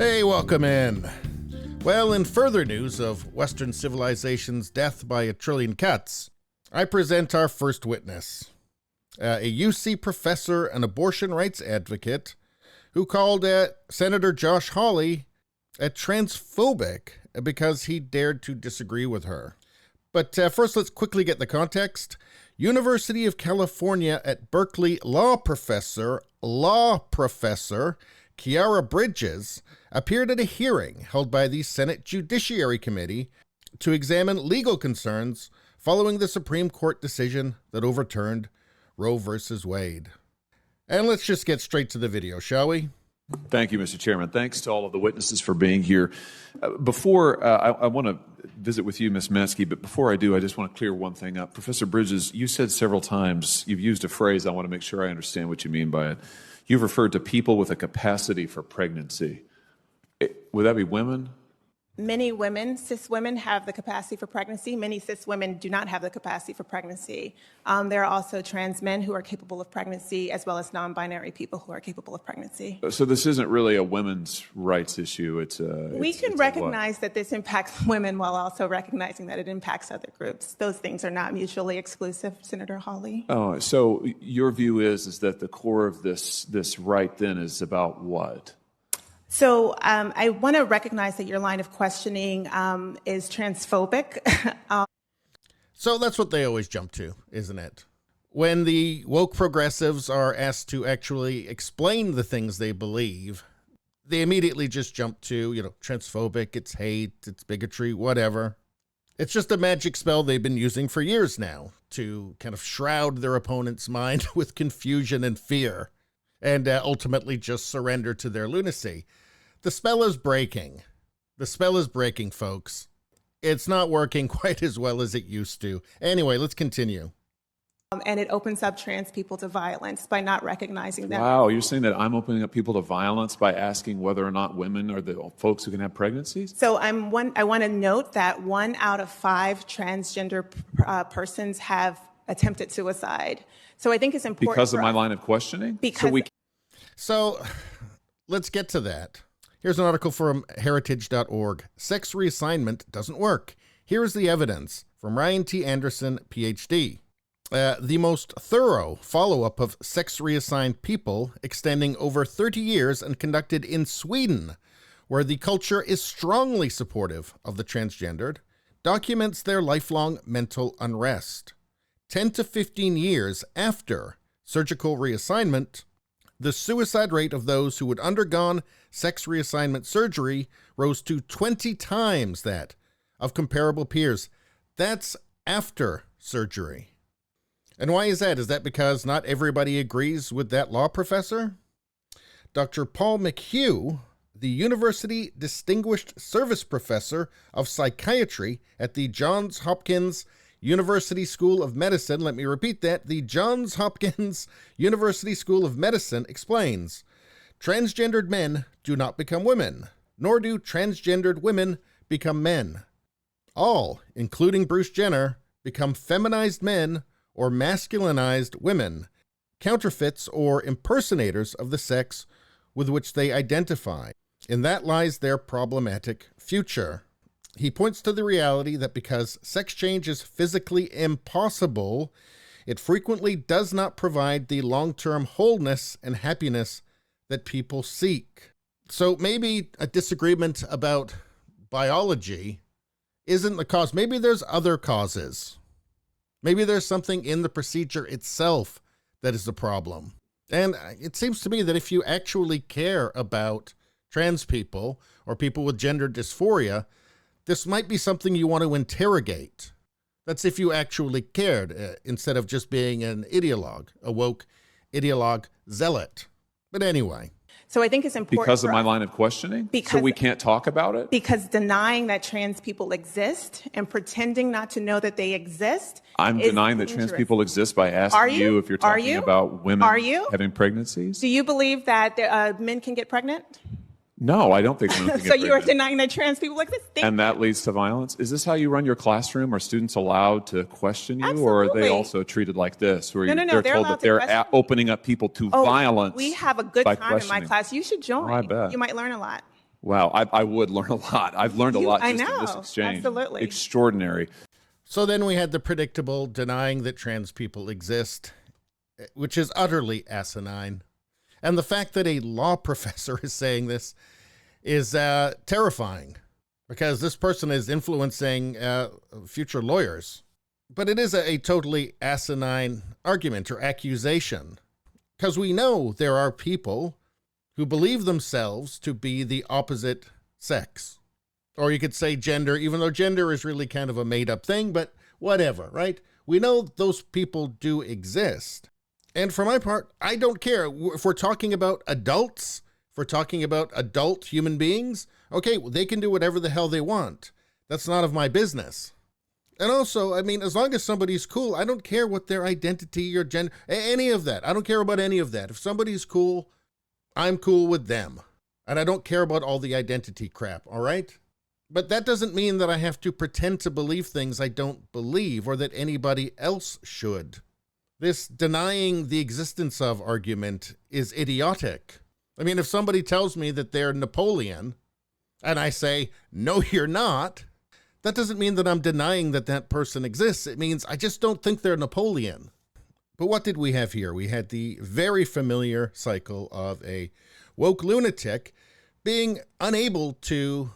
Hey, welcome in. Well, in further news of Western civilization's death by a trillion cuts, I present our first witness, a UC professor and abortion rights advocate who called Senator Josh Hawley transphobic because he dared to disagree with her. But first, let's quickly get the context. University of California at Berkeley law professor Khiara Bridges appeared at a hearing held by the Senate Judiciary Committee to examine legal concerns following the Supreme Court decision that overturned Roe versus Wade. And let's just get straight to the video, shall we? Thank you, Mr. Chairman. Thanks to all of the witnesses for being here. Before I want to visit with you, Ms. Metzke, but before I do, I just want to clear one thing up. Professor Bridges, you said several times, you've used a phrase, I want to make sure I understand what you mean by it. You've referred to people with a capacity for pregnancy. Would that be women? Many women, cis women, have the capacity for pregnancy. Many cis women do not have the capacity for pregnancy. There are also trans men who are capable of pregnancy, as well as non-binary people who are capable of pregnancy. So this isn't really a women's rights issue. We can recognize that this impacts women while also recognizing that it impacts other groups. Those things are not mutually exclusive, Senator Hawley. Oh, so your view is that the core of this right then is about what? So I want to recognize that your line of questioning is transphobic. So that's what they always jump to, isn't it? When the woke progressives are asked to actually explain the things they believe, they immediately just jump to, transphobic, it's hate, it's bigotry, whatever. It's just a magic spell they've been using for years now to kind of shroud their opponent's mind with confusion and fear, and ultimately just surrender to their lunacy. The spell is breaking. The spell is breaking, folks. It's not working quite as well as it used to. Anyway, let's continue. And it opens up trans people to violence by not recognizing them. Wow, you're saying that I'm opening up people to violence by asking whether or not women are the folks who can have pregnancies? So I want to note that 1 out of 5 transgender persons have attempted suicide. So I think it's important. Because of my line of questioning? So let's get to that. Here's an article from heritage.org. Sex reassignment doesn't work. Here is the evidence from Ryan T. Anderson, PhD. The most thorough follow-up of sex reassigned people extending over 30 years and conducted in Sweden, where the culture is strongly supportive of the transgendered, documents their lifelong mental unrest. 10 to 15 years after surgical reassignment, the suicide rate of those who had undergone sex reassignment surgery rose to 20 times that of comparable peers. That's after surgery. And why is that? Is that because not everybody agrees with that law professor? Dr. Paul McHugh, the University Distinguished Service Professor of Psychiatry at the Johns Hopkins University School of Medicine, let me repeat that, the Johns Hopkins University School of Medicine explains, transgendered men do not become women, nor do transgendered women become men. All, including Bruce Jenner, become feminized men or masculinized women, counterfeits or impersonators of the sex with which they identify. In that lies their problematic future. He points to the reality that because sex change is physically impossible, it frequently does not provide the long-term wholeness and happiness that people seek. So maybe a disagreement about biology isn't the cause. Maybe there's other causes. Maybe there's something in the procedure itself that is the problem. And it seems to me that if you actually care about trans people or people with gender dysphoria, this might be something you want to interrogate. That's if you actually cared, instead of just being an ideologue, a woke ideologue zealot. But anyway. So I think it's important. Because of my line of questioning? So we can't talk about it? Because denying that trans people exist and pretending not to know that they exist. I'm denying that trans people exist by asking you if you're talking about women having pregnancies? Do you believe that men can get pregnant? No, I don't think women can get So you are pregnant. denying that trans people exist? And that leads to violence? Is this how you run your classroom? Are students allowed to question you? Absolutely. Or are they also treated like this, where No, they're told that they're opening up people to violence? We have a good time in my questioning? class. You should join. Oh, I bet. You might learn a lot. Wow, I would learn a lot. I've learned a lot I just in this know, exchange. absolutely. Extraordinary. So then we had the predictable denying that trans people exist, which is utterly asinine. And the fact that a law professor is saying this is terrifying, because this person is influencing future lawyers. But it is a totally asinine argument or accusation, because we know there are people who believe themselves to be the opposite sex. Or you could say gender, even though gender is really kind of a made-up thing, but whatever, right? We know those people do exist. And for my part, I don't care. If we're talking about adults, if we're talking about adult human beings, okay, well, they can do whatever the hell they want. That's none of my business. And also, I mean, as long as somebody's cool, I don't care what their identity or gender, any of that. I don't care about any of that. If somebody's cool, I'm cool with them. And I don't care about all the identity crap, all right? But that doesn't mean that I have to pretend to believe things I don't believe or that anybody else should. This denying the existence of argument is idiotic. I mean, if somebody tells me that they're Napoleon and I say, no, you're not, that doesn't mean that I'm denying that that person exists. It means I just don't think they're Napoleon. But what did we have here? We had the very familiar cycle of a woke lunatic being unable to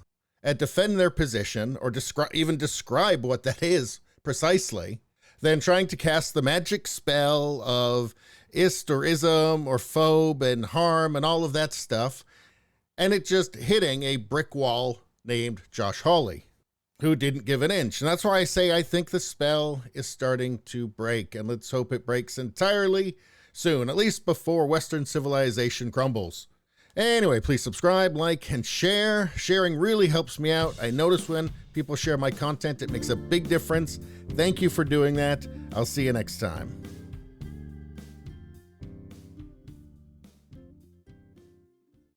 defend their position or even describe what that is precisely, then trying to cast the magic spell of ist or ism or phobe and harm and all of that stuff, and it just hitting a brick wall named Josh Hawley, who didn't give an inch. And that's why I say I think the spell is starting to break, and let's hope it breaks entirely soon, at least before Western civilization crumbles. Anyway, please subscribe, like, and share. Sharing really helps me out. I notice when people share my content, it makes a big difference. Thank you for doing that. I'll see you next time.